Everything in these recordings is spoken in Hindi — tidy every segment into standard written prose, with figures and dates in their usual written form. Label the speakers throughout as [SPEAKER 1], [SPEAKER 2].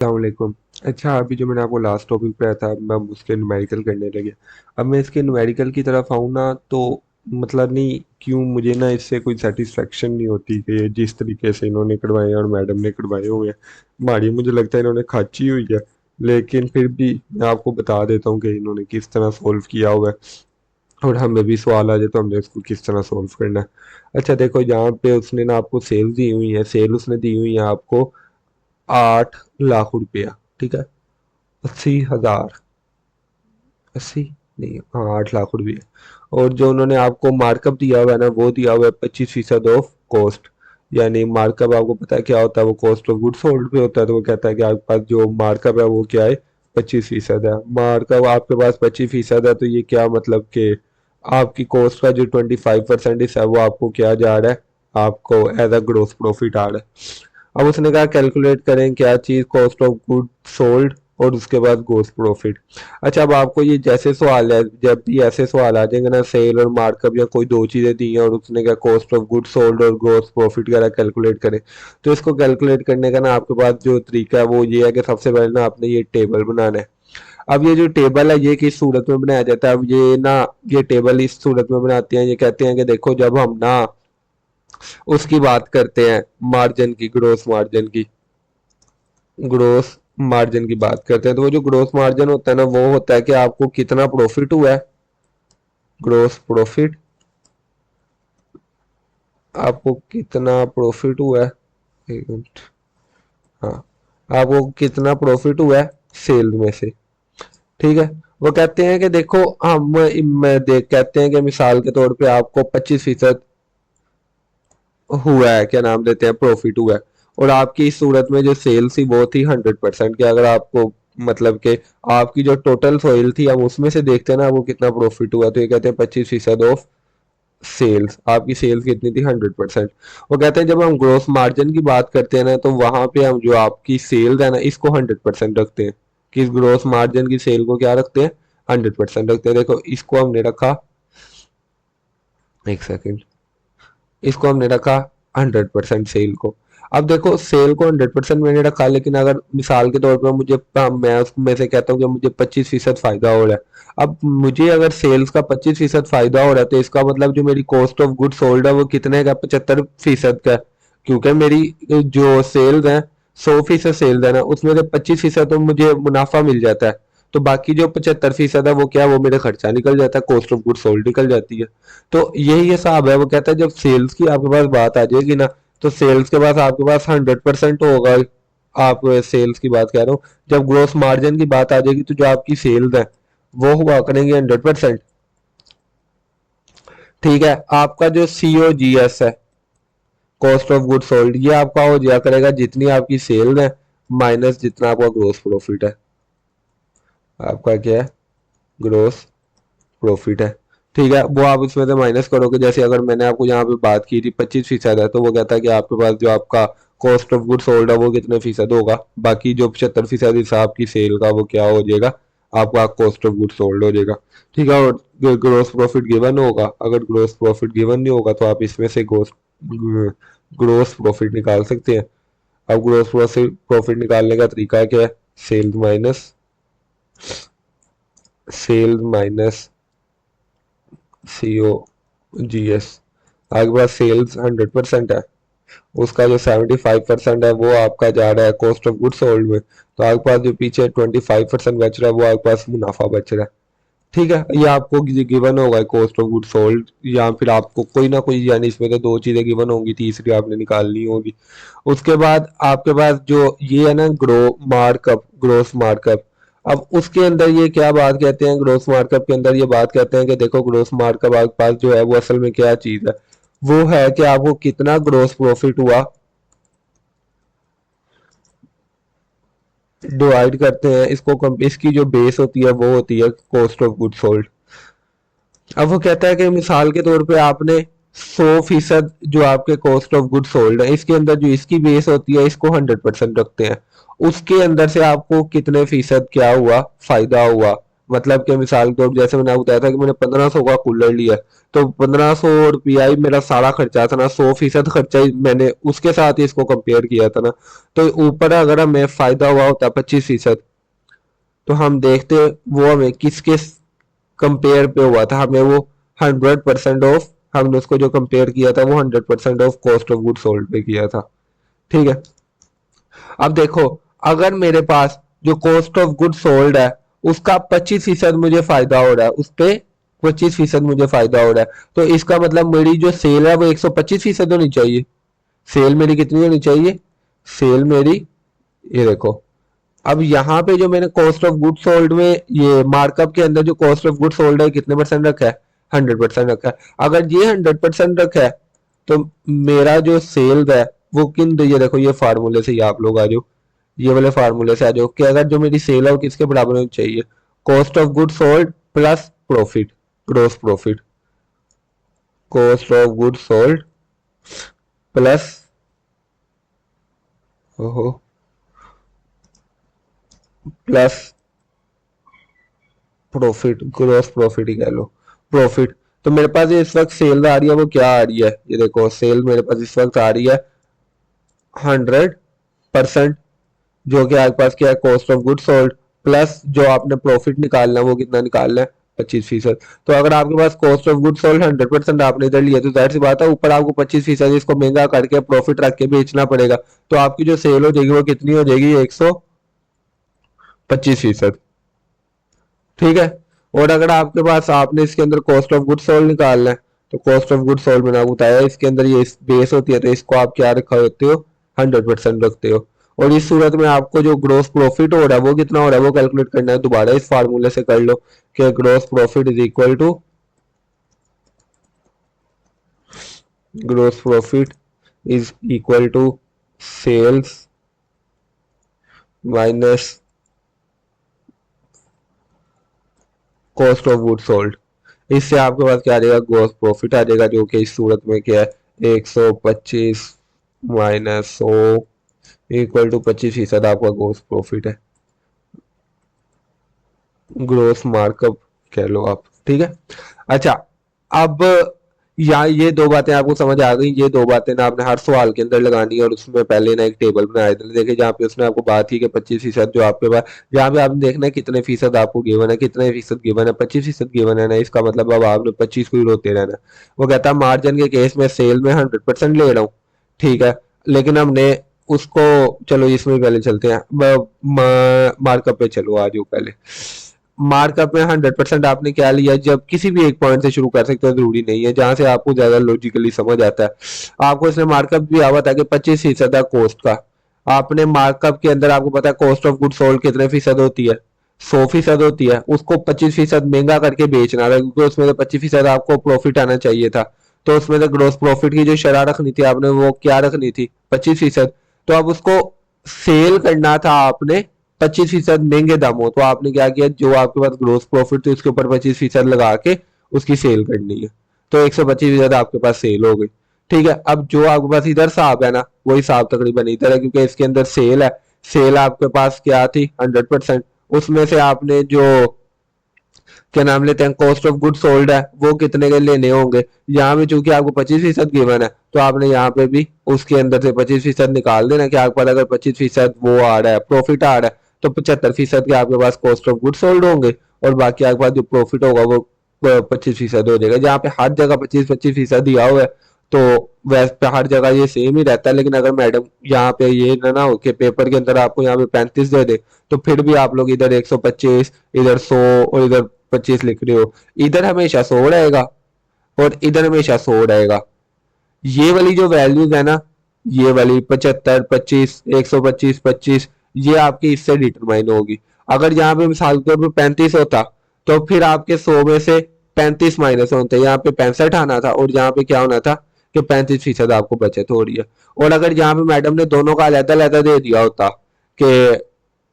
[SPEAKER 1] अस्सलामुअलैकुम। अच्छा, अभी जो मैंने आपको लास्ट टॉपिक पे आया था, अब हम उसके न्यूमेरिकल करने लगे। अब मैं इसके न्यूमेरिकल की तरफ आऊँ ना, तो मतलब नहीं क्यों मुझे ना इससे कोई सेटिस्फेक्शन नहीं होती कि ये जिस तरीके से इन्होंने करवाए हैं और मैडम ने करवाए हुए हैं। माड़ी मुझे लगता है इन्होंने खाची हुई है। लेकिन फिर भी मैं आपको बता देता हूँ कि इन्होंने किस तरह सोल्व किया हुआ है, और हमें भी सवाल आ जाए तो हमने इसको किस तरह सोल्व करना है। अच्छा देखो, यहाँ पे उसने ना आपको सेल दी हुई है, सेल उसने दी हुई है आपको 8 लाख रुपया। ठीक है, 80 हजार, 80 नहीं, हाँ 8 लाख रुपये। और जो उन्होंने आपको मार्कअप दिया हुआ है ना, वो दिया हुआ है 25% ऑफ कॉस्ट। यानी मार्कअप आपको पता है क्या होता है, वो कॉस्ट ऑफ गुड सोल्ड पे होता है। तो वो कहता है कि आपके पास जो मार्कअप है वो क्या है, 25% है। मार्कअप आपके पास 25% है, तो ये क्या मतलब कि आपकी कॉस्ट का जो 25% है वो आपको क्या जा रहा है, आपको एज अ ग्रोस प्रॉफिट आ रहा है। अब उसने कहा कैलकुलेट करें क्या चीज, कॉस्ट ऑफ गुड सोल्ड और उसके बाद ग्रोस प्रॉफिट। अच्छा, अब आपको ये जैसे सवाल है, जब भी ऐसे सवाल आ जाएंगे ना, सेल और मार्कअप या कोई दो चीजें दी हैं और उसने क्या कॉस्ट ऑफ गुड सोल्ड और ग्रोस प्रॉफिट वगैरह कैलकुलेट करें, तो इसको कैलकुलेट करने का ना आपके पास जो तरीका है वो ये है कि सबसे पहले ना आपने ये टेबल बनाना है। अब ये जो टेबल है ये किस सूरत में बनाया जाता है, अब ये ना, ये टेबल इस सूरत में बनाते हैं, ये कहते हैं कि देखो जब हम ना उसकी बात करते हैं, मार्जिन की, ग्रोस मार्जिन की, ग्रोस मार्जिन की बात करते हैं, तो वो जो ग्रोस मार्जिन होता है ना, वो होता है कि आपको कितना प्रॉफिट हुआ है, ग्रोस प्रॉफिट, आपको कितना प्रॉफिट हुआ है, एक मिनट, हाँ, आपको कितना प्रॉफिट हुआ है सेल में से। ठीक है, वो कहते हैं कि देखो हम देख कहते हैं कि मिसाल के तौर पे आपको 25% हुआ है, क्या नाम देते हैं, प्रॉफिट हुआ है। और आपकी इस सूरत में जो सेल थी वो थी 100% की। अगर आपको मतलब कि आपकी जो टोटल सेल थी, हम उसमें से देखते हैं ना वो कितना प्रॉफिट हुआ, तो ये कहते हैं 25% ऑफ सेल्स। आपकी सेल्स कितनी थी, 100%। वो कहते हैं जब हम ग्रोस मार्जिन की बात करते हैं ना, तो वहां पे हम जो आपकी सेल्स है ना, इसको 100% रखते हैं। किस ग्रोस मार्जिन की सेल को क्या रखते हैं, 100% रखते हैं। देखो इसको हमने रखा, एक सेकेंड, इसको हमने रखा 100% सेल को। अब देखो सेल को 100% मैंने रखा, लेकिन अगर मिसाल के तौर पर मुझे, मैं उसमें से कहता हूँ कि मुझे 25% फायदा हो रहा है। अब मुझे अगर सेल्स का 25% फायदा हो रहा है, तो इसका मतलब जो मेरी कॉस्ट ऑफ गुड सोल्ड है वो कितने का, 75% का है। क्योंकि मेरी जो सेल्स है, 100% सेल्स है ना, उसमें से 25% तो मुझे मुनाफा मिल जाता है। तो बाकी जो 75% है वो क्या, वो मेरा खर्चा निकल जाता है, कॉस्ट ऑफ गुड सोल्ड निकल जाती है। तो यही हिसाब है। वो कहता है जब सेल्स की आपके पास बात आ जाएगी ना, तो सेल्स के पास आपके पास 100% होगा। आप सेल्स की बात कह रहे हो, जब ग्रोस मार्जिन की बात आ जाएगी तो जो आपकी सेल्स है वो हुआ करेंगे 100%। ठीक है, आपका जो COGS है, कॉस्ट ऑफ गुड सोल्ड, ये आपका हो जाया करेगा जितनी आपकी सेल है माइनस जितना आपका ग्रोस प्रॉफिट है। आपका क्या है, ग्रोस प्रॉफिट है। ठीक है, वो आप उसमें से माइनस करोगे। जैसे अगर मैंने आपको यहाँ पे बात की थी 25% है, तो वो कहता है कि आपके पास जो आपका कॉस्ट ऑफ गुड सोल्ड है वो कितने फीसद होगा, बाकी जो 75% हिसाब की सेल का वो क्या हो जाएगा, आपका कॉस्ट ऑफ गुड सोल्ड हो जाएगा। ठीक है, और ग्रोस प्रॉफिट गिवन होगा। अगर ग्रोस प्रॉफिट गिवन नहीं होगा तो आप इसमें से ग्रोस प्रॉफिट निकाल सकते हैं। अब ग्रोस प्रॉफिट निकालने का तरीका क्या है, sales minus, sales minus COGS। आपके पास सेल्स 100% है, उसका जो 75% है वो आपका जा रहा है कॉस्ट ऑफ गुड सोल्ड में, तो आपके पास जो पीछे 25% बच रहा है वो आपके पास मुनाफा बच रहा है। ठीक है, ये आपको गिवन होगा कॉस्ट ऑफ गुड सोल्ड, या फिर आपको कोई ना कोई, यानी इसमें तो दो चीजें गिवन होंगी, तीसरी आपने निकालनी होगी। उसके बाद आपके पास जो ये है ना, मार्कअप, ग्रोस मार्कअप। अब उसके अंदर ये क्या बात कहते हैं, ग्रोस मार्कअप के अंदर ये बात कहते हैं कि देखो ग्रोस मार्कअप आपके पास जो है वो असल में क्या चीज है, वो है कि आपको कितना ग्रोस प्रॉफिट हुआ, डिवाइड करते हैं इसको, इसकी जो बेस होती है वो होती है कॉस्ट ऑफ गुड सोल्ड। अब वो कहता है कि मिसाल के तौर पे आपने 100% जो आपके कॉस्ट ऑफ गुड सोल्ड है, इसके अंदर जो इसकी बेस होती है इसको 100% रखते हैं। उसके अंदर से आपको कितने फीसद क्या हुआ, फायदा हुआ, मतलब कि मिसाल के तौर जैसे मैंने आपको बताया था कि मैंने 1500 का कूलर लिया, तो 1500 रुपया ही मेरा सारा खर्चा था ना, 100% खर्चा ही मैंने उसके साथ ही इसको कंपेयर किया था ना। तो ऊपर अगर हमें फायदा हुआ होता 25%, तो हम देखते वो हमें किस किस कंपेयर पे हुआ था, हमें वो 100% ऑफ, हमने उसको जो कंपेयर किया था वो 100% of cost of good sold पे किया था। ठीक है। अब देखो, अगर मेरे पास जो कॉस्ट ऑफ गुड सोल्ड है उसका 25% मुझे फायदा हो रहा है, उस पे 25% मुझे फायदा हो रहा है, तो इसका मतलब मेरी जो सेल है वो 125% होनी चाहिए। सेल मेरी कितनी होनी चाहिए? सेल मेरी, ये देखो, अब यहाँ पे जो मैंने कॉस्ट ऑफ गुड सोल्ड में ये मार्कअप के अंदर जो कॉस्ट ऑफ गुड सोल्ड है कितने परसेंट रखा है? 100% रखा है। अगर ये 100% रखा है तो मेरा जो सेल्स है वो किन, ये देखो ये फार्मूले से ही आप लोग आ जाओ, ये वाले फार्मूले से आ जाओ कि अगर जो मेरी सेल है वो किसके बराबर होनी चाहिए? Cost of good sold plus profit, gross profit. Cost of good sold plus, ओहो, प्लस प्रॉफिट, ग्रोस प्रॉफिट ही कह लो, प्रॉफिट। तो मेरे पास ये इस वक्त सेल आ रही है, वो क्या आ रही है? ये देखो सेल मेरे पास इस वक्त आ रही है 100%, जो कि आपके पास क्या है? Cost of good sold plus जो आपने प्रॉफिट निकालना है वो कितना निकालना है? 25%। तो अगर आपके पास कॉस्ट ऑफ गुड सोल्ड 100% आपने इधर लिया तो जाहिर सी बात है ऊपर आपको 25% इसको महंगा करके प्रॉफिट रख के बेचना पड़ेगा, तो आपकी जो सेल हो जाएगी वो कितनी हो जाएगी? 125%। ठीक है। और अगर आपके पास, आपने इसके अंदर कॉस्ट ऑफ गुड सोल्ड निकालना है, तो कॉस्ट ऑफ गुड सोल्ड मैंने आपको बताया इसके अंदर ये बेस होती है, तो इसको आप क्या रखा होते हो? 100% रखते हो। और इस सूरत में आपको जो ग्रोस प्रॉफिट हो रहा है वो कितना हो रहा है वो कैलकुलेट करना है, दोबारा इस फार्मूले से कर लो कि gross profit is equal to, gross profit is equal to sales minus cost of good sold. इससे आपके पास क्या आ जाएगा? ग्रोस प्रॉफिट आ जाएगा, जो कि इस सूरत में क्या है? 125 माइनस 100 इक्वल टू 25% आपका ग्रोस प्रॉफिट है, ग्रोस मार्कअप कह लो आप। ठीक है। अच्छा, अब यहाँ ये दो बातें आपको समझ आ गई, ये दो बातें ना आपने हर सवाल के अंदर लगानी है, और उसमें पहले ना एक टेबल बनाया था देखिए जहाँ पे उसने आपको बात की कि 25% जो आपके पास, जहाँ पे आपने देखना है कितने फीसद आपको गिवन है, कितने फीसद गिवन है, 25% गिवन है ना, इसका मतलब अब आपने 25 को ही रोते रहना। वो कहता है मार्जिन के केस में सेल में 100% ले रहा हूँ, ठीक है, लेकिन हमने उसको, चलो इसमें पहले चलते हैं, मार्कअप पे चलो आ जाओ पहले। मार्कअप में 100% आपने क्या लिया? जब किसी भी एक पॉइंट से शुरू कर सकते हो, जरूरी नहीं है, जहां से आपको ज्यादा लॉजिकली समझ आता है। आपको इसमें मार्कअप भी आवा था कि 25% है कॉस्ट का। आपने मार्कअप के अंदर आपको पता है कॉस्ट ऑफ गुड सोल्ड कितने फीसद होती है? 100% होती है, उसको 25% महंगा करके बेचना था, क्योंकि उसमें तो 25% आपको प्रॉफिट आना चाहिए था। तो उसमें तो ग्रोस प्रॉफिट की जो शरह रखनी थी आपने, वो क्या रखनी थी? 25%। तो अब उसको सेल करना था आपने 25% महंगे दामों, तो आपने क्या किया? जो आपके पास ग्रोस प्रॉफिट थी उसके ऊपर 25% लगा के उसकी सेल करनी है, तो 125% आपके पास सेल हो गई। ठीक है। अब जो आपके पास इधर हिसाब है ना, वही हिसाब तकरीबन इधर है, क्योंकि इसके अंदर सेल है। सेल आपके पास क्या थी? 100%। उसमें से आपने जो क्या नाम लेते हैं कॉस्ट ऑफ गुड सोल्ड है वो कितने के लेने होंगे? यहाँ पे चूंकि आपको 25% गिवन है, तो आपने यहाँ पे भी उसके अंदर से 25% निकाल देना कि आपके पास अगर 25% वो आ रहा है, प्रॉफिट आ रहा है, तो 75% के आपके पास कॉस्ट ऑफ गुड सोल्ड होंगे, और बाकी आपके पास जो प्रॉफिट होगा वो 25% हो जाएगा। जहाँ पे हर जगह 25-25% दिया हुआ है, तो वैसे पे हर जगह ये सेम ही रहता है। लेकिन अगर मैडम यहाँ पे ये ना हो कि पेपर के अंदर आपको यहाँ पे 35 दे दे, तो फिर भी आप लोग इधर 125, इधर 100 और इधर 25 लिख रहे हो, इधर हमेशा 100 रहेगा और इधर हमेशा 100 रहेगा। ये वाली जो वैल्यूज है ना, ये वाली 75, 25, 125, 25, ये आपकी इससे डिटरमाइन होगी। अगर यहाँ पे मिसाल के तौर पर 35 होता, तो फिर आपके 100 में से 35 माइनस होते, यहाँ पे 65 आना था, और यहाँ पे क्या होना था कि 35% आपको बचत हो रही है। और अगर यहाँ पे मैडम ने दोनों का अलग अलग दे दिया होता कि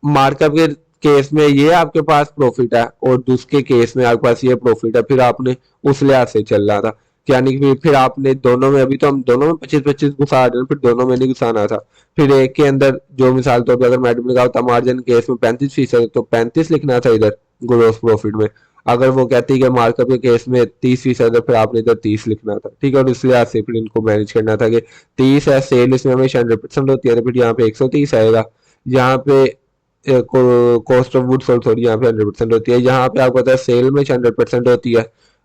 [SPEAKER 1] मार्कअप के केस में ये आपके पास प्रॉफिट है और दूसरे केस में आपके पास ये प्रॉफिट है, फिर आपने उस लिहाज से चल रहा था। यानी कि फिर आपने दोनों में, अभी तो हम दोनों में 25-25 घुसा रहे हैं, फिर दोनों में नहीं घुसाना था। फिर एक के अंदर जो मिसाल तौर पर अगर मैडम ने कहा था मार्जिन केस में 35% तो 35 लिखना था इधर ग्रोस प्रॉफिट में। अगर वो कहती है कि मार्कअप के केस में 30% है, फिर आपने इधर 30 लिखना था, ठीक है। और इसलिए आपसे फिर इनको मैनेज करना था कि 30 है, सेल इसमें हमेशा 100% होती है, तो फिर यहाँ पे 130 आएगा। यहाँ पे कॉस्ट ऑफ गुड सोल्ड थोड़ी यहाँ पे 100% होती है, यहाँ पे आपको पता है सेल में 100% होती है।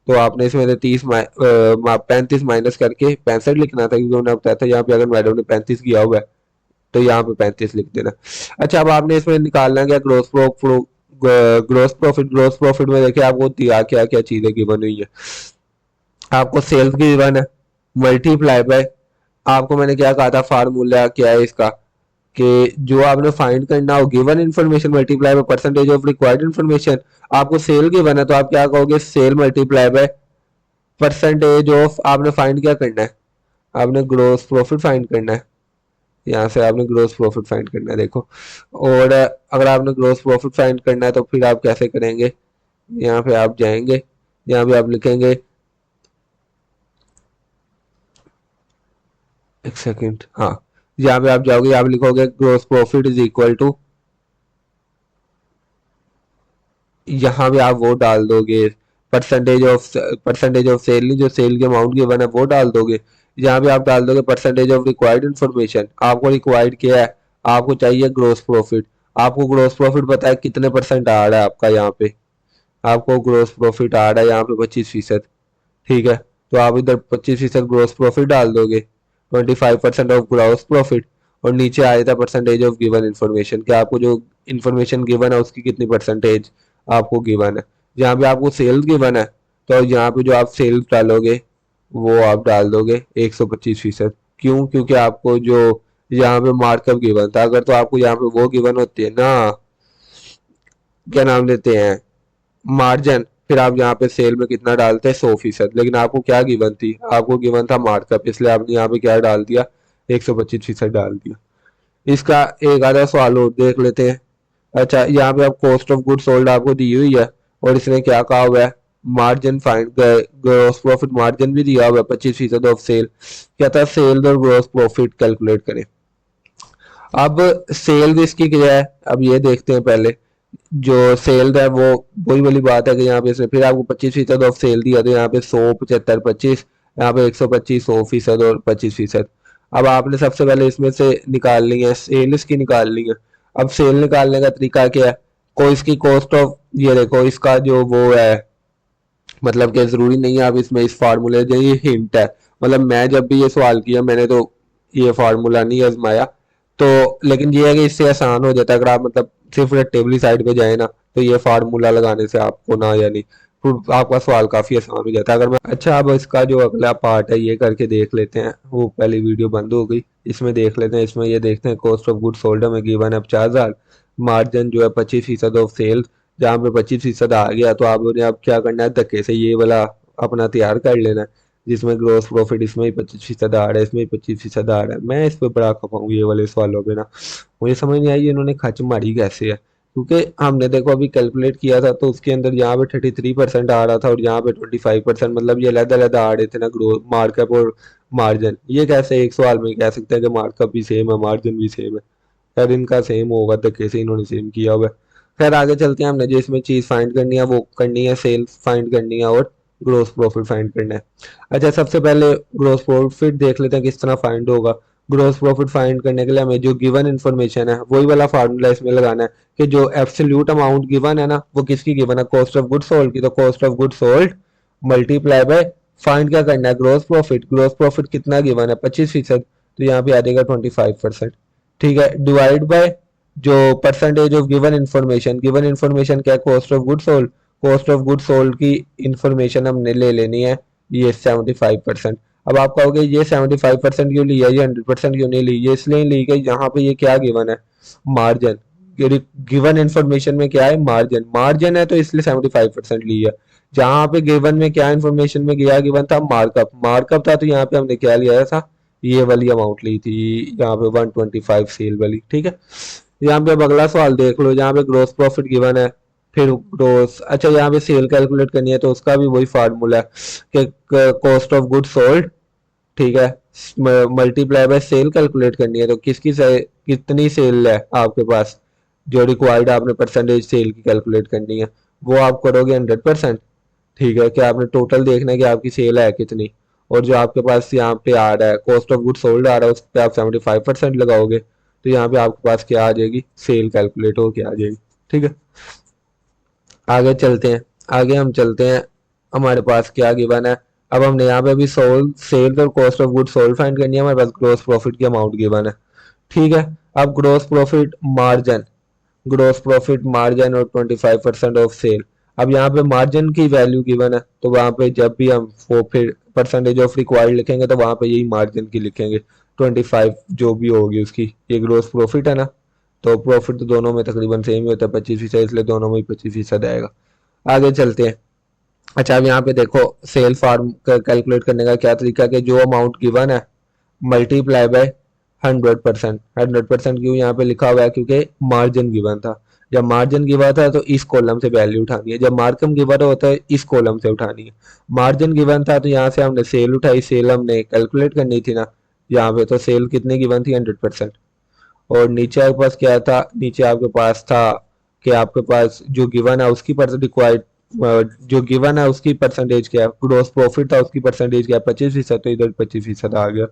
[SPEAKER 1] तो आपने इसमें से 35 माइनस करके 65 लिखना था, क्योंकि उन्होंने बताया था यहाँ पे अगर मैडम ने 35 किया हुआ है तो यहाँ पे 35 लिख देना। अच्छा, अब आपने इसमें निकालना क्या, ग्रोस प्रॉफिट में देखिए आपको दिया क्या क्या चीजें गिवन हुई है। आपको सेल्स की गिवन है, मल्टीप्लाई बाय, आपको मैंने क्या कहा था फार्मूला क्या है इसका, कि जो आपने फाइंड करना हो given information multiply by percentage of required information. आपको सेल गिवन है तो आप क्या कहोगे, sale multiply by percentage of, आपने फाइंड क्या करना है, आपने ग्रोस प्रॉफिट फाइंड करना है। यहाँ से आपने ग्रोस प्रॉफिट फाइंड करना है, देखो। और अगर आपने ग्रोस प्रॉफिट फाइंड करना है तो फिर आप कैसे करेंगे, यहाँ पे आप जाएंगे, यहाँ पे आप लिखेंगे, एक सेकेंड, हाँ, यहाँ पे आप जाओगे, आप लिखोगे gross profit is equal to, यहाँ पे आप वो डाल दोगे परसेंटेज ऑफ सेल, जो सेल के अमाउंट गिवन है वो डाल दोगे। यहाँ पे आप डाल दोगे परसेंटेज ऑफ रिक्वायर्ड इन्फॉर्मेशन, आपको रिक्वायर्ड क्या है, आपको चाहिए ग्रोस प्रॉफिट। आपको ग्रोस प्रॉफिट पता है कितने परसेंट आ रहा है आपका, यहाँ पे आपको ग्रोस प्रॉफिट आ रहा है यहाँ पे 25%, ठीक है। तो आप इधर 25% ग्रोस प्रॉफिट डाल दोगे, 25% ऑफ ग्रोस प्रॉफिट, और नीचे आ जाता परसेंटेज ऑफ गिवन इन्फॉर्मेशन, कि आपको जो इन्फॉर्मेशन गिवन है उसकी कितनी परसेंटेज आपको गिवन है। जहाँ पे आपको सेल्स गिवन है तो यहाँ पे जो आप सेल्स डालोगे वो आप डाल दोगे 125%। क्यों, क्योंकि आपको जो यहाँ पे मार्कअप गिवन था, अगर तो आपको यहाँ पे वो गिवन होती है ना, क्या नाम लेते हैं, मार्जिन, फिर आप यहाँ पे सेल में कितना डालते हैं, 100%। लेकिन आपको क्या गिवन थी, आपको गिवन था मार्कअप, इसलिए आपने यहाँ पे क्या डाल दिया, 125% डाल दिया। इसका एक आधा सवाल और देख लेते हैं। अच्छा, यहाँ पे आप कॉस्ट ऑफ गुड सोल्ड आपको दी हुई है, और इसने क्या कहा हुआ है, margin find, gross profit margin भी दिया हुआ है 25% ऑफ सेल। कहता है सेल और ग्रोस प्रॉफिट कैलकुलेट करें। अब सेल इसकी क्या है, अब ये देखते हैं पहले। जो सेल है वो वही वाली बात है कि यहाँ पे इसने फिर आपको 25% ऑफ सेल दिया, तो यहाँ पे 100, 75, 25, यहाँ पे 125, 100% और 25%। अब आपने सबसे पहले इसमें से निकाल ली है सेल, इसकी निकाल ली है। अब सेल निकालने का तरीका क्या है, कोई इसकी कॉस्ट ऑफ, ये देखो इसका जो वो है, मतलब कि जरूरी नहीं है आप इसमें इस फार्मूले, जो ये हिंट है, मतलब मैं जब भी ये सवाल किया मैंने तो ये फार्मूला नहीं आजमाया, तो लेकिन ये है कि इससे आसान हो जाता है, अगर आप मतलब सिर्फ टेबली साइड पे जाए ना, तो ये फार्मूला लगाने से आपको ना, यानी फिर आपका सवाल काफी आसान हो जाता है। अगर मैं, अच्छा, अब इसका जो अगला पार्ट है ये करके देख लेते हैं, वो पहली वीडियो बंद हो गई, इसमें देख लेते हैं। इसमें ये देखते हैं कॉस्ट ऑफ गुड सोल्ड में गिवन है 50,000, मार्जिन जो है 25% ऑफ सेल, जहाँ पे 25% आ गया तो आपने अब क्या करना है, धक्के से ये वाला अपना तैयार कर लेना है, जिसमें ग्रोस प्रॉफिट इसमें ही 25% आ रहा है, इसमें ही 25% आ रहा है। मैं इस पे बड़ा खपा हूँ ये वाले सवालों पे ना, मुझे समझ नहीं आई इन्होंने खच मारी कैसे है। क्योंकि हमने देखो अभी कैलकुलेट किया था तो उसके अंदर यहाँ पे 33% आ रहा था और यहाँ पे 25%, मतलब ये अलग अलग आ रहे थे ना, ग्रोथ मार्कअप और मार्जिन। ये कैसे एक सवाल में कह सकते हैं कि मार्कअप भी सेम है मार्जिन भी सेम है, शायद इनका सेम होगा तो कैसे इन्होंने सेम किया हुआ है। खैर आगे चलते हैं, हमने जो इसमें चीज फाइंड करनी है वो करनी है, सेल्स फाइंड करनी है और ग्रोस प्रॉफिट फाइंड करना है। अच्छा, सबसे पहले ग्रोस प्रॉफिट देख लेते हैं किस तरह फाइंड होगा। ग्रोस प्रॉफिट फाइंड करने के लिए हमें जो गिवन इन्फॉर्मेशन है वही वाला फार्मूला इसमें लगाना है, कि जो एब्सोल्यूट अमाउंट गिवन है ना वो किसकी गिवन है, कॉस्ट ऑफ गुड सोल्ड की। तो cost of good sold multiply by, find क्या करना है, ग्रोस प्रॉफिट। ग्रोस प्रॉफिट कितना गिवन है, 25%, तो यहाँ पे आ जाएगा 25%, ठीक है। डिवाइड बाय जो percentage of given information, given information क्या है, cost of good sold. Cost of good sold की इंफॉर्मेशन हमने ले लेनी है, ये 75%। अब आप कहोगे ये 75% क्यों लिया, ये 100% क्यों नहीं ली, ये इसलिए ली कि यहाँ पे ये क्या गिवन है, मार्जिन। गिवन इन्फॉर्मेशन में क्या है, मार्जिन, मार्जिन है तो इसलिए 75% ली है। जहां पे गिवन में क्या इन्फॉर्मेशन में गया, गिवन था मार्कअप, मार्कअप था तो यहाँ पे हमने क्या लिया था, ये वाली अमाउंट ली थी, यहाँ पे 125 सेल वाली, ठीक है। यहाँ पे अब अगला सवाल देख लो, जहाँ पे ग्रोस प्रॉफिट गिवन है, फिर ग्रोस, अच्छा यहाँ पे सेल कैलकुलेट करनी है तो उसका भी वही फार्मूला है कि कॉस्ट ऑफ गुड सोल्ड, ठीक है, मल्टीप्लाई बाय सेल कैलकुलेट करनी है, तो कितनी सेल है आपके पास, जो रिक्वायर्ड आपने परसेंटेज सेल की कैलकुलेट करनी है, वो आप करोगे 100%। ठीक है, कि आपने टोटल देखना है कि आपकी सेल है कितनी, और जो आपके पास यहाँ पे आ रहा है कॉस्ट ऑफ गुड सोल्ड आ रहा है उस पर आप 75% लगाओगे, तो यहाँ पे आपके पास क्या आ जाएगी, सेल कैलकुलेट होके आ जाएगी। ठीक है, आगे चलते हैं। आगे हम चलते हैं, हमारे पास क्या गिवन है। अब हमने यहाँ पे भी सोल्ड सेल्स और cost of good sold find करनी है, हमारे पास ग्रोस प्रॉफिट की अमाउंट गिवन है। ठीक है, अब ग्रोस प्रॉफिट मार्जिन और 25% ऑफ सेल। अब यहाँ पे मार्जिन की वैल्यू गिवन है, तो वहां पे जब भी हम वो फिर परसेंटेज ऑफ रिक्वायर्ड लिखेंगे तो वहां पे यही मार्जिन की लिखेंगे, 25 जो भी होगी उसकी। ये ग्रोस प्रॉफिट है ना, तो प्रॉफिट तो दोनों में तकरीबन सेम ही होता है, 25%, इसलिए दोनों में 25% आएगा। आगे चलते हैं। अच्छा, अब यहाँ पे देखो सेल फार्म कैलकुलेट करने का क्या तरीका है कि जो अमाउंट गिवन है मल्टीप्लाई बाय 100%। 100% क्यों यहाँ पे लिखा हुआ है, क्योंकि मार्जिन गिवन था। जब मार्जिन गिवन था तो इस कॉलम से वैल्यू उठानी है, जब मार्कम गिवन होता है इस कॉलम से उठानी है। मार्जिन गिवन था तो यहाँ से हमने सेल उठाई, सेल हमने कैलकुलेट करनी थी ना, यहाँ पे तो सेल कितनी गिवन थी, 100%। और नीचे आपके पास क्या था, नीचे आपके पास था कि आपके पास जो गिवन है उसकी परसेंट रिक्वायर्ड, जो गिवन है उसकी परसेंटेज क्या है, ग्रोस प्रॉफिट था उसकी परसेंटेज क्या है, 25%, तो इधर 25% आ गया।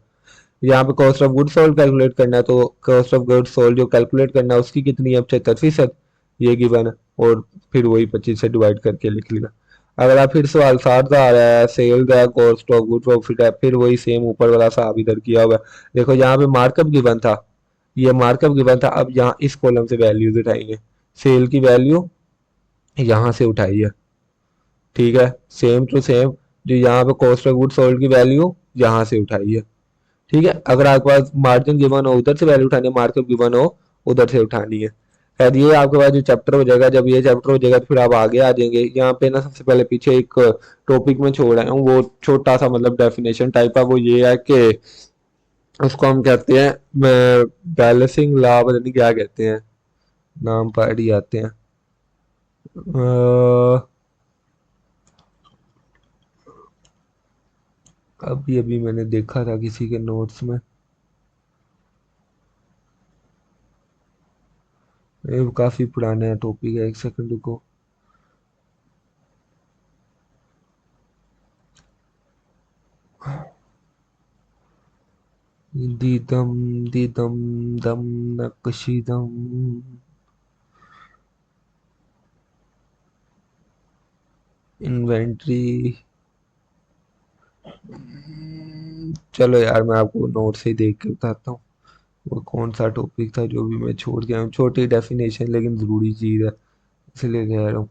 [SPEAKER 1] यहाँ पे cost of good sold calculate करना है, तो कॉस्ट ऑफ गुड सोल्ड जो कैलकुलेट करना है उसकी कितनी है, 75%, ये गिवन है, और फिर वही 25 से डिवाइड करके लिख लिया। अगर आप फिर सवाल साथ आ रहा है, सेल्स है, कॉस्ट ऑफ गुड प्रॉफिट है, फिर वही सेम ऊपर वाला सा इधर किया हुआ है। देखो यहाँ पे मार्कअप गिवन था, ये मार्कअप गिवन था, अब यहाँ इस कॉलम से वैल्यूज उठाएंगे, सेल की वैल्यू यहाँ से उठाई है। ठीक है, सेम टू सेम, जो यहाँ पे कॉस्ट ऑफ गुड सोल्ड की वैल्यू यहाँ से उठाई है। ठीक है, अगर आपके पास मार्जिन गिवन हो उधर से वैल्यू उठानी है, मार्कअप गिवन हो उधर से उठानी है। खैर ये आपके पास जो चैप्टर हो जाएगा, जब ये चैप्टर हो जाएगा तो फिर आप आगे आ जाएंगे। यहाँ पे ना सबसे पहले पीछे एक टॉपिक में छोड़ रहा हूँ, वो छोटा सा मतलब डेफिनेशन टाइप का, वो ये है कि उसको हम कहते हैं बैलेंसिंग लॉ, पता नहीं क्या कहते हैं, नाम पढ़ ही आते हैं। अभी अभी मैंने देखा था किसी के नोट्स में, ये काफी पुराना टॉपिक है, एक सेकंड को। दीदम दीदम दम नक्शीदम, इन्वेंट्री। चलो यार मैं आपको नोट से ही देख के बताता हूँ वो कौन सा टॉपिक था जो भी मैं छोड़ गया हूँ। छोटी डेफिनेशन लेकिन जरूरी चीज है, इसलिए कह रहा हूँ।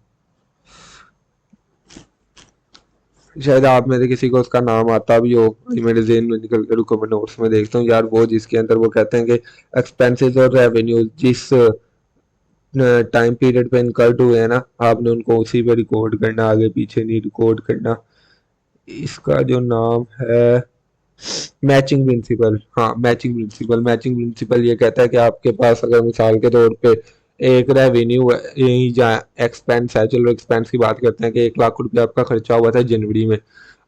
[SPEAKER 1] शायद आप में से किसी को उसका नाम आता भी हो, ये मेरे जेहन में निकल कर, रुको मैं नोट्स में देखता हूँ यार। वो जिसके अंदर वो कहते हैं कि एक्सपेंसेस और रेवेन्यू जिस टाइम पीरियड पे इनकर्ड हुए हैं ना, आपने उनको उसी पे रिकॉर्ड करना, आगे पीछे नहीं रिकॉर्ड करना। इसका जो नाम है मैचिंग प्रिंसिपल। हाँ, मैचिंग प्रिंसिपल। मैचिंग प्रिंसिपल ये कहता है कि आपके पास अगर मिसाल के तौर पे एक रेवेन्यू यही जहाँ एक्सपेंस है, चलो एक्सपेंस की बात करते हैं कि 1 लाख रुपया आपका खर्चा हुआ था जनवरी में,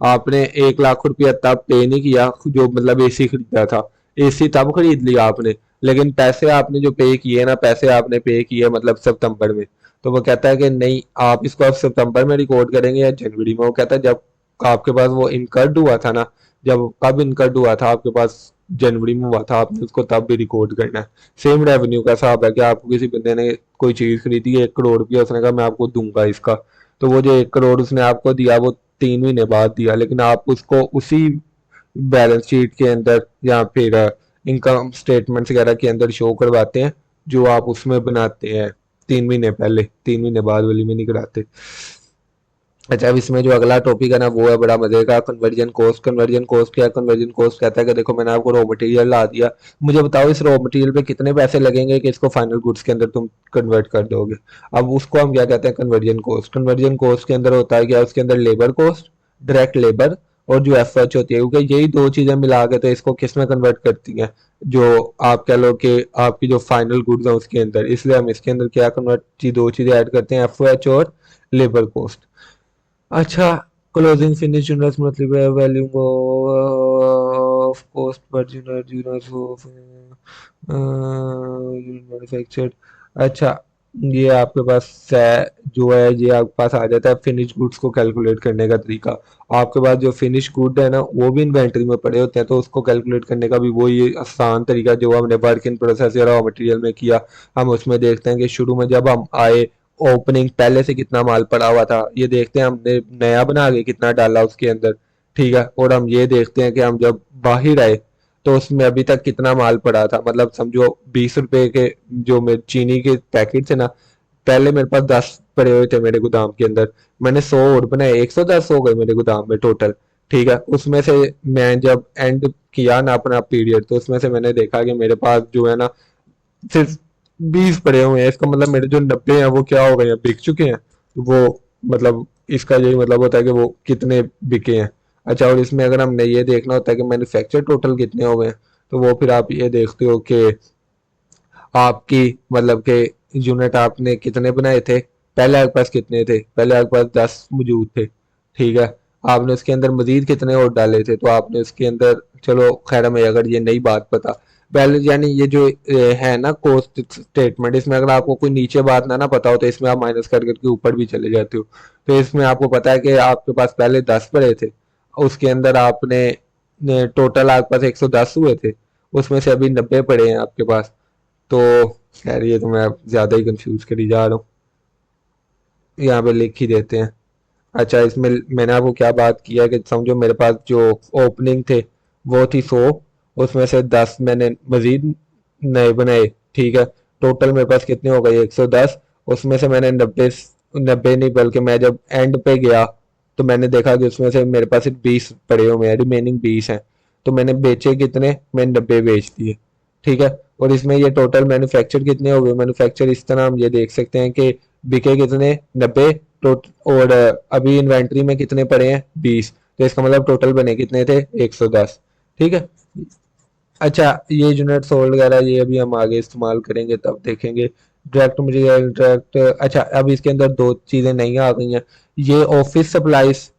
[SPEAKER 1] आपने 1 लाख रुपया तब पे नहीं किया जो मतलब एसी खरीदा था, एसी तब खरीद लिया आपने, लेकिन पैसे आपने जो पे किए ना, पैसे आपने पे किए मतलब सितंबर में, तो वो कहता है कि नहीं आप इसको अब सितंबर में रिकॉर्ड करेंगे या जनवरी में। वो कहता है जब आपके पास वो इनकर्ड हुआ था ना, जब कब इनकर्ड हुआ था आपके पास, जनवरी में हुआ था, आपने उसको तब भी रिकॉर्ड करना है। सेम रेवेन्यू का हिसाब है कि आपको किसी बंदे ने कोई चीज खरीदी है 1 करोड़ रुपया, उसने कहा मैं आपको दूंगा इसका, तो वो जो 1 करोड़ उसने आपको दिया वो 3 महीने बाद दिया, लेकिन आप उसको उसी बैलेंस शीट के अंदर या फिर इनकम स्टेटमेंट्स वगैरह के अंदर शो करवाते हैं, जो आप उसमें बनाते हैं 3 महीने पहले, 3 महीने बाद वाली में नहीं कराते। अच्छा, अब इसमें जो अगला टॉपिक है ना वो है बड़ा मजे का, कन्वर्जन कॉस्ट। कन्वर्जन कॉस्ट क्या है, कन्वर्जन कॉस्ट कहता है कि देखो मैंने आपको रॉ मटेरियल ला दिया, मुझे बताओ इस रॉ मटेरियल पे कितने पैसे लगेंगे कि इसको फाइनल गुड्स के अंदर तुम कन्वर्ट कर दोगे। अब उसको हम क्या कहते हैं, कन्वर्जन कॉस्ट। कन्वर्जन कॉस्ट के अंदर होता है क्या, उसके अंदर लेबर कॉस्ट, डायरेक्ट लेबर और जो एफ एच होती है, क्योंकि यही दो चीजें मिला के तो इसको किस में कन्वर्ट करती हैं, जो आप कह लो कि आपकी जो फाइनल गुड्स है उसके अंदर। इसलिए हम इसके अंदर क्या कन्वर्ट दो चीजें ऐड करते हैं, एफ एच और लेबर कॉस्ट। अच्छा, क्लोजिंग फिनिश यूनिट्स मतलब है value of cost per unit of manufactured. अच्छा, ये आपके पास जो है ये आपके पास आ जाता है फिनिश गुड्स को कैलकुलेट करने का तरीका। आपके पास जो फिनिश गुड है ना वो भी इन्वेंटरी में पड़े होते हैं, तो उसको कैलकुलेट करने का भी वही आसान तरीका जो हमने वर्क इन प्रोसेस या रॉ मटेरियल में किया। हम उसमें देखते हैं कि शुरू में जब हम आए, ओपनिंग पहले से कितना माल पड़ा हुआ था, ये देखते हैं हमने नया बना के कितना डाला उसके अंदर, ठीक है। और हम ये देखते हैं कि हम जब बाहर आए तो उसमें अभी तक कितना माल पड़ा था। मतलब समझो 20 रुपए के जो मेरे चीनी के पैकेट थे ना, पहले मेरे पास 10 पड़े हुए थे मेरे गोदाम के अंदर, मैंने 100 और बनाए, 110 हो गए मेरे गोदाम में टोटल, ठीक है। उसमें से मैं जब एंड किया ना अपना पीरियड, तो उसमें से मैंने देखा कि मेरे पास जो है ना सिर्फ 20 पड़े हुए हैं। इसका मतलब मेरे जो 90 हैं वो क्या हो गए हैं, बिक चुके हैं। वो मतलब इसका यही मतलब होता है कि वो कितने बिके हैं। अच्छा, और इसमें अगर हमने ये देखना होता है कि मैन्युफैक्चर टोटल कितने हो गए हैं, तो वो फिर आप ये देखते हो कि आपकी मतलब के यूनिट आपने कितने बनाए थे, पहले आपके पास कितने थे, पहले आपके पास 10 मौजूद थे, ठीक है। आपने उसके अंदर मजीद कितने और डाले थे, तो आपने उसके अंदर, चलो खैर हमें अगर ये नई बात पता, पहले यानी ये जो है ना कॉस्ट स्टेटमेंट, इसमें अगर आपको कोई नीचे बात ना पता हो तो इसमें आप माइनस कर करके ऊपर भी चले जाते हो। तो इसमें आपको पता है कि आपके पास पहले 10 पड़े थे, उसके अंदर आपने टोटल आपके पास 110 हुए थे, उसमें से अभी 90 पड़े हैं आपके पास। तो खैर ये तो मैं ज्यादा ही कंफ्यूज करी जा रहा हूँ, यहाँ पे लिख ही देते हैं। अच्छा, इसमें मैंने आपको क्या बात किया कि समझो मेरे पास जो ओपनिंग थे वो थी 100, उसमें से 10 मैंने मजीद नए बनाए, ठीक है। टोटल मेरे पास कितने हो गए, 110। उसमें से मैंने 90, 90 नहीं बल्कि मैं जब एंड पे गया तो मैंने देखा कि उसमें से मेरे पास सिर्फ 20 पड़े हुए हैं, रिमेनिंग 20 हैं। तो मैंने बेचे कितने, मैंने 90 बेच दिए, ठीक है। और इसमें ये टोटल मैन्युफैक्चर कितने हो गए, मैन्युफैक्चर इस तरह हम ये देख सकते हैं कि बिके कितने, 90, और अभी इन्वेंट्री में कितने पड़े हैं, 20। तो इसका मतलब टोटल बने कितने थे, 110, ठीक है। अच्छा, ये यूनिट सोल्ड वगैरह ये अभी हम आगे इस्तेमाल करेंगे तब देखेंगे। डायरेक्ट मटेरियल, डायरेक्ट, अच्छा अब इसके अंदर दो चीजें नई आ गई हैं, ये ऑफिस सप्लाईज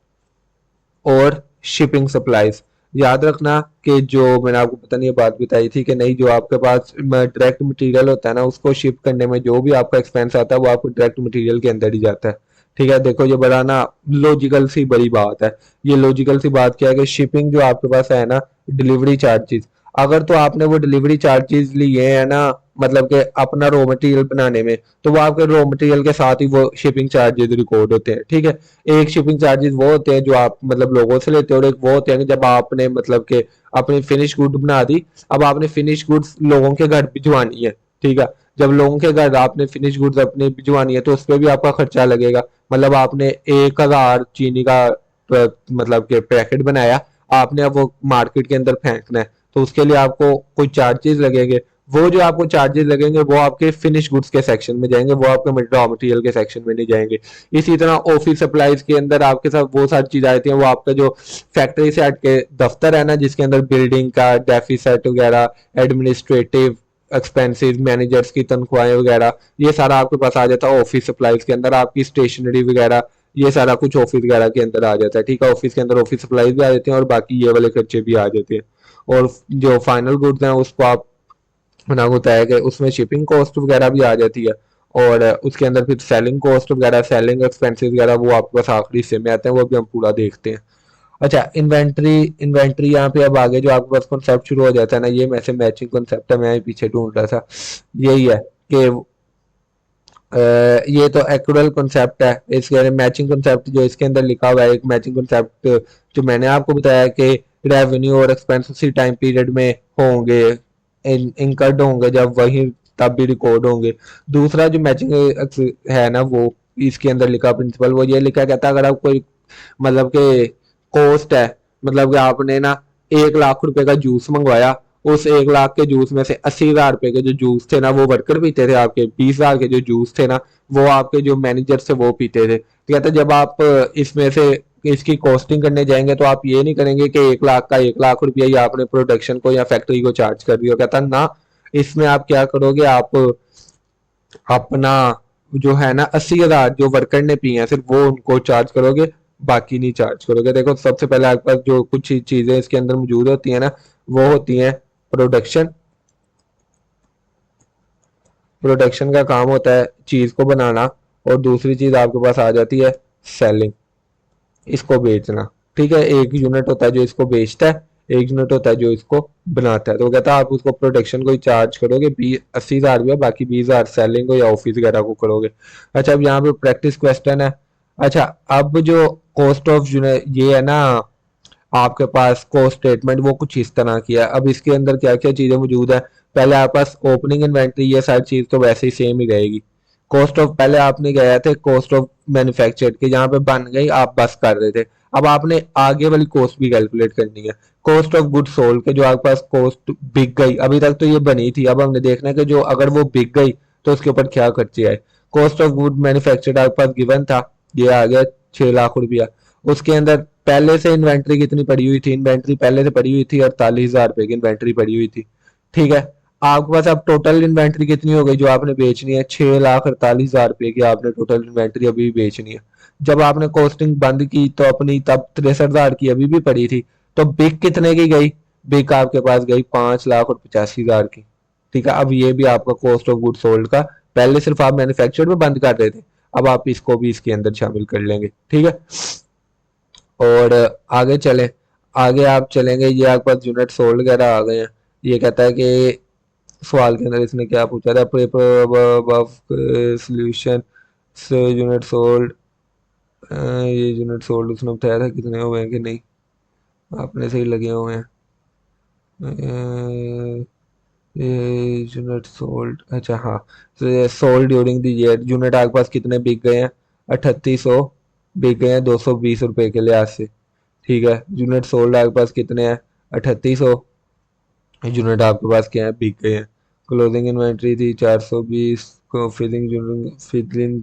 [SPEAKER 1] और शिपिंग सप्लाईज। याद रखना कि जो मैंने आपको पता नहीं ये बात बताई थी कि नहीं, जो आपके पास डायरेक्ट मटेरियल होता है ना उसको शिप करने में जो भी आपका एक्सपेंस आता है वो आपको डायरेक्ट मटेरियल के अंदर ही जाता है, ठीक है। देखो ये बड़ा ना लॉजिकल सी बड़ी बात है। ये लॉजिकल सी बात क्या है कि शिपिंग जो आपके पास है ना, डिलीवरी चार्जेस, अगर तो आपने वो डिलीवरी चार्जेस लिए है ना, मतलब कि अपना रॉ मटेरियल बनाने में, तो वो आपके रॉ मटेरियल के साथ ही वो शिपिंग चार्जेस रिकॉर्ड होते हैं, ठीक है। एक शिपिंग चार्जेस वो होते हैं जो आप मतलब लोगों से लेते हो, और एक वो होते हैं कि जब आपने मतलब के अपनी फिनिश गुड बना दी, अब आपने फिनिश गुड्स लोगों के घर भिजवानी है, ठीक है। जब लोगों के घर आपने फिनिश गुड्स अपने भिजवानी है तो उस पर भी आपका खर्चा लगेगा। मतलब आपने 1000 चीनी का मतलब के पैकेट बनाया, आपने अब वो मार्केट के अंदर फेंकना है, तो उसके लिए आपको कोई चार्जेस लगेंगे। वो जो आपको चार्जेस लगेंगे वो आपके फिनिश गुड्स के सेक्शन में जाएंगे, वो आपके रॉ मटेरियल के सेक्शन में नहीं जाएंगे। इसी तरह ऑफिस सप्लाईज के अंदर आपके साथ वो सारी चीजें आती हैं, वो आपका जो फैक्ट्री से हट के दफ्तर है ना जिसके अंदर बिल्डिंग का डेफिसिट वगैरह, एडमिनिस्ट्रेटिव एक्सपेंसेस, मैनेजर्स की तनख्वाहें वगैरह, ये सारा आपके पास आ जाता है ऑफिस सप्लाईज के अंदर। आपकी स्टेशनरी वगैरह ये सारा कुछ ऑफिस वगैरह के अंदर आ जाता है, ठीक है। ऑफिस के अंदर ऑफिस सप्लाईज भी आ जाते हैं और बाकी ये वाले खर्चे भी आ जाते हैं। और जो फाइनल गुड्स हैं उसको आप बना होता है कि उसमें शिपिंग कॉस्ट वगैरह भी आ जाती है, और उसके अंदर फिर सेलिंग कॉस्ट वगैरह, सेलिंग एक्सपेंसेस वगैरह वो आपके पास आखिरी हिस्से में आते हैं, वो भी हम पूरा देखते हैं। अच्छा, इन्वेंट्री, इन्वेंट्री यहाँ पे अब आगे जो आपके पास कॉन्सेप्ट शुरू हो जाता है ना, ये वैसे मैचिंग कॉन्सेप्ट है, मैं पीछे ढूंढ रहा था, यही है कि ये तो एक्चुअल कॉन्सेप्ट है, इसके मैचिंग कॉन्सेप्ट जो इसके अंदर लिखा हुआ है, एक मैचिंग कॉन्सेप्ट जो मैंने आपको बताया कि रेवेन्यू और एक्सपेंस उसी टाइम पीरियड में होंगे, इनकर्ड होंगे जब वही तब भी रिकॉर्ड होंगे। दूसरा जो मैचिंग है ना वो इसके अंदर लिखा प्रिंसिपल, वो ये लिखा कहता है अगर आप कोई मतलब के कॉस्ट है, मतलब कि आपने ना 1 लाख रुपए का जूस मंगवाया, उस 1 लाख के जूस में से 80,000 रुपए के जो जूस थे ना वो वर्कर पीते थे, आपके 20,000 के जो जूस थे ना वो आपके जो मैनेजर थे वो पीते थे। तो कहते जब आप इसमें से इसकी कॉस्टिंग करने जाएंगे तो आप ये नहीं करेंगे कि 1 लाख का 1 लाख रुपया ही आपने प्रोडक्शन को या फैक्ट्री को चार्ज कर दिया। कहता ना, इसमें आप क्या करोगे, आप अपना जो है ना 80 हजार जो वर्कर ने पी हैं सिर्फ वो उनको चार्ज करोगे, बाकी नहीं चार्ज करोगे। देखो सबसे पहले आपके पास जो कुछ चीजें इसके अंदर मौजूद होती है ना, वो होती हैं प्रोडक्शन। प्रोडक्शन का काम होता है चीज को बनाना, और दूसरी चीज आपके पास आ जाती है सेलिंग, इसको बेचना। ठीक है, एक यूनिट होता है जो इसको बेचता है, एक यूनिट होता है जो इसको बनाता है। तो वो कहता है आप उसको प्रोडक्शन को ही चार्ज करोगे 80 हजार रुपया, बाकी 20 हजार सेलिंग को या ऑफिस वगैरह को करोगे। अच्छा, अब यहाँ पे प्रैक्टिस क्वेश्चन है। अच्छा, अब जो कॉस्ट ऑफ यूनिट ये है ना, आपके पास कॉस्ट स्टेटमेंट वो कुछ इस तरह की है। अब इसके अंदर क्या क्या चीजें मौजूद है, पहले आपके पास ओपनिंग इन्वेंट्री, ये सारी चीज तो वैसे ही सेम ही रहेगी। कॉस्ट ऑफ, पहले आपने गया थे कॉस्ट ऑफ मैन्युफैक्चर्ड के, जहां पे बन गई आप बस कर रहे थे। अब आपने आगे वाली कॉस्ट भी कैलकुलेट करनी है, कॉस्ट ऑफ गुड सोल्ड के, जो आपके पास कॉस्ट बिक गई। अभी तक तो ये बनी थी, अब हमने देखना है कि जो अगर वो बिक गई तो उसके ऊपर क्या खर्चे आए। कॉस्ट ऑफ गुड मैन्युफैक्चर्ड आपके पास गिवन था, ये आ गया 6 लाख रुपया। उसके अंदर पहले से इन्वेंट्री कितनी पड़ी हुई थी, इन्वेंट्री पहले से पड़ी हुई थी 48 हजार रुपए की इन्वेंट्री पड़ी हुई थी। ठीक है, आपके पास अब टोटल इन्वेंट्री कितनी हो गई जो आपने बेचनी है, 6 लाख 48 हजार रुपए की आपने टोटल इन्वेंट्री अभी भी बेचनी है। जब आपने कॉस्टिंग बंद की तो अपनी तब 63 हजार की अभी भी पड़ी थी। तो बिक कितने की गई, बिक आपके पास गई 5 लाख और 85 हजार की। ठीक है, अब ये भी आपका कॉस्ट ऑफ गुड सोल्ड का, पहले सिर्फ आप मैन्युफैक्चर में बंद कर रहे थे, अब आप इसको भी इसके अंदर शामिल कर लेंगे। ठीक है, और आगे चले, आगे आप चलेंगे, ये आपके पास यूनिट सोल्ड वगैरह आ गए हैं। ये कहता है कि सवाल के अंदर इसने क्या पूछा था, पेपर सोल्यूशन यूनिट सोल्ड, ये यूनिट सोल्ड उसने बताया था कितने हुए हैं कि नहीं, आपने सही लगे हुए हैं। ये यूनिट सोल्ड, अच्छा हाँ, sold during the year, unit आपके पास कितने बिक गए हैं, 3800 बिक गए हैं 220 रुपए के लिहाज से। ठीक है, यूनिट सोल्ड आपके पास कितने हैं, 3800, यूनिट आपके पास क्या है, बिक गए हैं। क्लोजिंग इन्वेंट्री थी 420 को, filling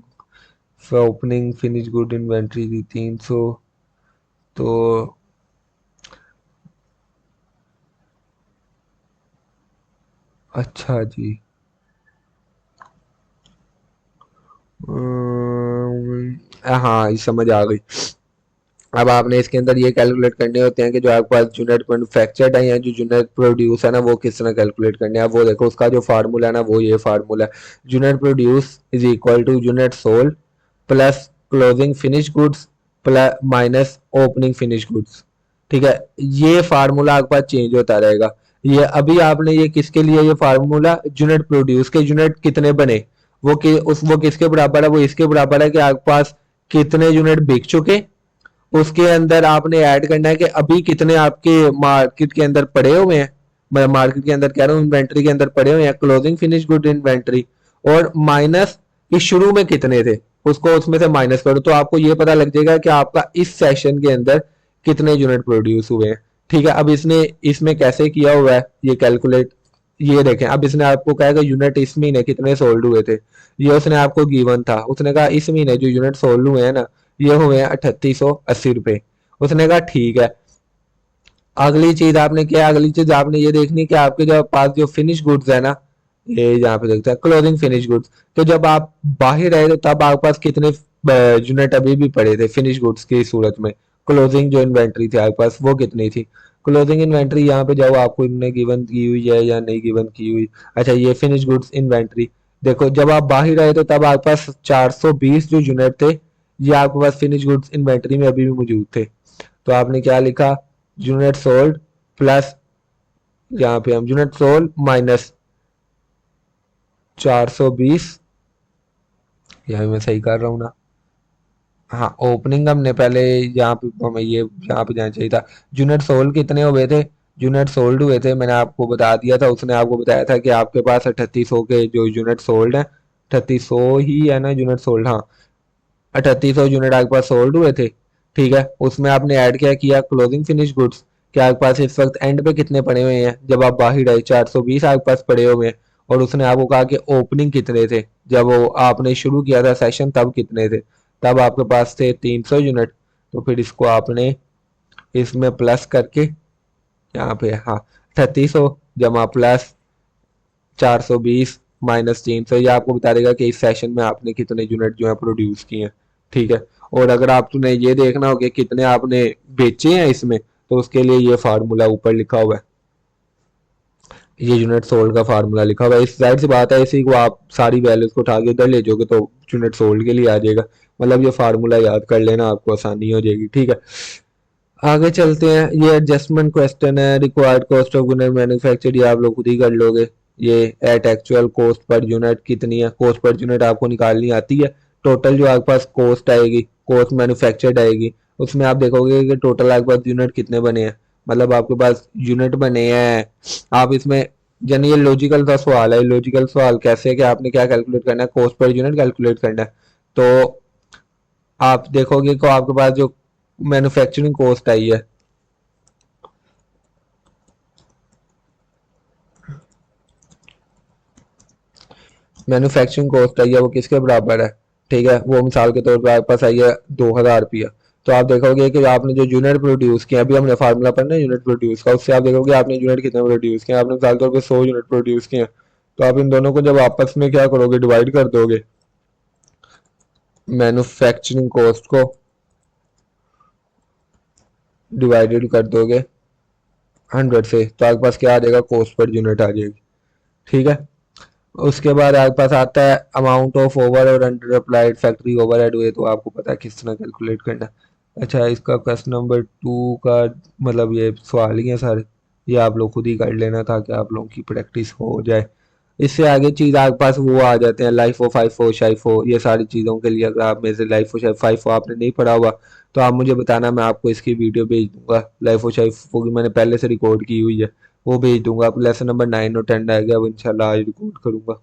[SPEAKER 1] opening finish good inventory थी 300। तो अच्छा जी, हाँ ये समझ आ गई। अब आपने इसके अंदर ये कैलकुलेट करने होते हैं कि जो आपके पास यूनिट मैन्युफैक्चर्ड है या जो यूनिट प्रोड्यूस है ना, वो किस तरह कैलकुलेट करने हैं। वो देखो उसका जो फार्मूला है ना, वो ये फार्मूला है, unit produce is equal to unit sold plus closing finish goods plus minus opening finish goods. ठीक है, ये फार्मूला आपके पास चेंज होता रहेगा। ये अभी आपने ये किसके लिए, ये फार्मूला यूनिट प्रोड्यूस के, यूनिट कितने बने वो किसके बराबर है, वो इसके बराबर है कि आपके पास कितने यूनिट बिक चुके, उसके अंदर आपने ऐड करना है कि अभी कितने आपके मार्केट के अंदर पड़े हुए हैं। मैं मार्केट के अंदर कह रहा हूँ, इन्वेंट्री के अंदर पड़े हुए हैं, क्लोजिंग फिनिश गुड इन्वेंट्री, और माइनस इस शुरू में कितने थे, उसको उसमें से माइनस करो, तो आपको ये पता लग जाएगा कि आपका इस सेशन के अंदर कितने यूनिट प्रोड्यूस हुए हैं। ठीक है, अब इसने इसमें कैसे किया हुआ है ये कैलकुलेट, ये देखें। अब इसने आपको कहेगा यूनिट इस महीने कितने सोल्ड हुए थे, ये उसने आपको गिवन था। उसने कहा इस महीने जो यूनिट सोल्ड हुए हैं ना, ये हुए हैं 3880 रुपए। उसने कहा ठीक है। अगली चीज आपने क्या, अगली चीज आपने ये देखनी कि आपके जो पास जो फिनिश गुड्स है ना, ये यहाँ पे देखते हैं क्लोजिंग फिनिश गुड्स, तो जब आप बाहर आए तो तब आपके पास कितने यूनिट अभी भी पड़े थे फिनिश गुड्स की सूरत में। क्लोजिंग जो इन्वेंट्री थी आपके पास वो कितनी थी, क्लोजिंग इन्वेंट्री यहाँ पे जाओ, आपको इनने गिवन की हुई है या नहीं गिवन की हुई। अच्छा, ये फिनिश गुड्स इन्वेंट्री, देखो जब आप बाहर आए तो तब आपके पास 420 जो यूनिट थे, ये आपके पास फिनिश गुड्स इन्वेंट्री में अभी भी मौजूद थे। तो आपने क्या लिखा, यूनिट सोल्ड प्लस, यहाँ पे हम यूनिट सोल्ड माइनस 420, यहाँ मैं सही कर रहा हूँ ना, हाँ ओपनिंग हमने पहले यहाँ पे हमें ये यहाँ पे जाना चाहिए था। यूनिट सोल्ड कितने हुए थे, यूनिट सोल्ड हुए थे मैंने आपको बता दिया था, उसने आपको बताया था कि आपके पास 3800 के जो यूनिट सोल्ड है, 3800 ही है ना यूनिट सोल्ड, हाँ 3800 यूनिट आपके पास सोल्ड हुए थे। ठीक है, उसमें आपने ऐड क्या किया, क्लोजिंग फिनिश गुड्स, कि आपके पास इस वक्त एंड पे कितने पड़े हुए हैं, जब आप बाहर आए 420 आपके पास पड़े हुए हैं। और उसने आपको कहा कि ओपनिंग कितने थे, जब वो आपने शुरू किया था सेशन तब कितने थे, तब आपके पास थे 300 यूनिट। तो फिर इसको आपने इसमें प्लस करके यहाँ पे, हाँ, 3800 जमा प्लस 420 माइनस 300, ये आपको बता देगा कि इस सेशन में आपने कितने यूनिट जो है प्रोड्यूस किए हैं। ठीक है। और अगर आपने ये देखना हो कि कितने आपने बेचे हैं इसमें, तो उसके लिए ये फार्मूला ऊपर लिखा हुआ है, ये यूनिट सोल्ड का फार्मूला लिखा हुआ है। इस जाहिर सी बात है, इसी को आप सारी वैल्यूज को उठा के इधर ले जाओगे तो यूनिट सोल्ड के लिए आ जाएगा। मतलब ये फार्मूला याद कर लेना, आपको आसानी हो जाएगी। ठीक है, आगे चलते हैं। ये एडजस्टमेंट क्वेश्चन है। Required cost of unit manufactured, ये आप लोग खुद ही कर लोगे। ये at actual cost per unit कितनी है, कॉस्ट पर यूनिट आपको निकालनी आती है। टोटल जो आपके पास कॉस्ट आएगी, कॉस्ट मैन्युफैक्चर्ड आएगी, उसमें आप देखोगे कि टोटल आपके पास यूनिट कितने बने हैं। मतलब आपके पास यूनिट बने हैं, आप इसमें, यानी ये लॉजिकल सा सवाल है। लॉजिकल सवाल कैसे है कि आपने क्या कैलकुलेट करना है, कॉस्ट पर यूनिट कैलकुलेट करना है। तो आप देखोगे कि आपके पास जो मैन्युफैक्चरिंग कॉस्ट आई है, मैन्युफैक्चरिंग कॉस्ट आई है, वो किसके बराबर है। ठीक है, वो मिसाल के तौर पर आपके पास आई है 2000 रुपया। तो आप देखोगे कि आपने जो यूनिट प्रोड्यूस किया, अभी हमने फार्मूला पढ़ना है यूनिट प्रोड्यूस का, उससे आप देखोगे आपने यूनिट कितने प्रोड्यूस किए। आपने मिसाल के तौर पर 100 यूनिट प्रोड्यूस किए, तो आप इन दोनों को जब आपस में क्या करोगे, डिवाइड कर दोगे, मैन्युफैक्चरिंग कॉस्ट को डिवाइडेड कर दोगे 100 से, तो आपके पास क्या आ जाएगा, कॉस्ट पर यूनिट आ जाएगी। ठीक है। उसके बाद आपके पास आता है अमाउंट ऑफ ओवर और अंडर अप्लाइड फैक्ट्री ओवरहेड हुए, तो आपको पता है किस तरह कैलकुलेट करना है। अच्छा, इसका क्वेश्चन नंबर 2 का मतलब ये सवाल ही है सारे, ये आप लोग खुद ही कर लेना ताकि आप लोगों की प्रैक्टिस हो जाए। इससे आगे चीज़ आपके पास वो आ जाते हैं लाइफ ऑफ फाइफो शाइफो, ये सारी चीज़ों के लिए अगर आप मेरे से लाइफ ऑफ फाइफो आपने नहीं पढ़ा हुआ, तो आप मुझे बताना, मैं आपको इसकी वीडियो भेज दूंगा। लाइफ ऑफ शाइफो की मैंने पहले से रिकॉर्ड की हुई है, वो भेज दूंगा। आप लेसन नंबर 9 और 10 आएगा, वो इंशाल्लाह आज रिकॉर्ड करूंगा।